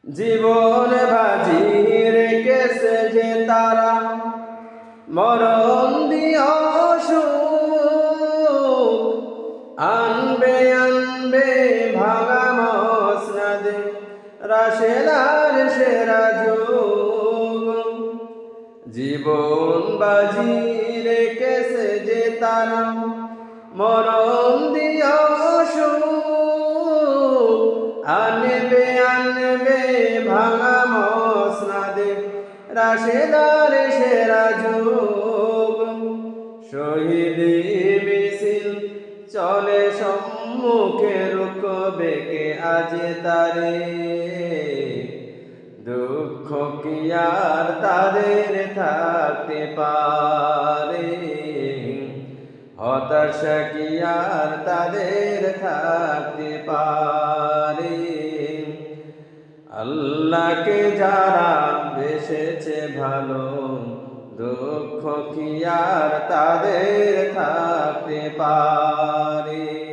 জীবন বাজি রেখেছে যে তারা, মরণ দিও সুখ আনবে আনবে ভাঙা মসনদে রাশেদার সেরা যুগ। জীবন বাজি রেখেছে যে তারা, মরণ দিও সুখ আনবে আনবে ভাঙা মসনদে রাশেদার সেরা যুগ। শহীদি মিছিল চলে সম্মুখে, রুখবে কে আজ তারে? দুঃখ কি আর তাদের থাকতে পারে? হতাশা কি আর তাদের থাকতে পারে? আল্লাহকে যারা বেসেছে ভালো, দুঃখ কি আর তাদের থাকতে পারে?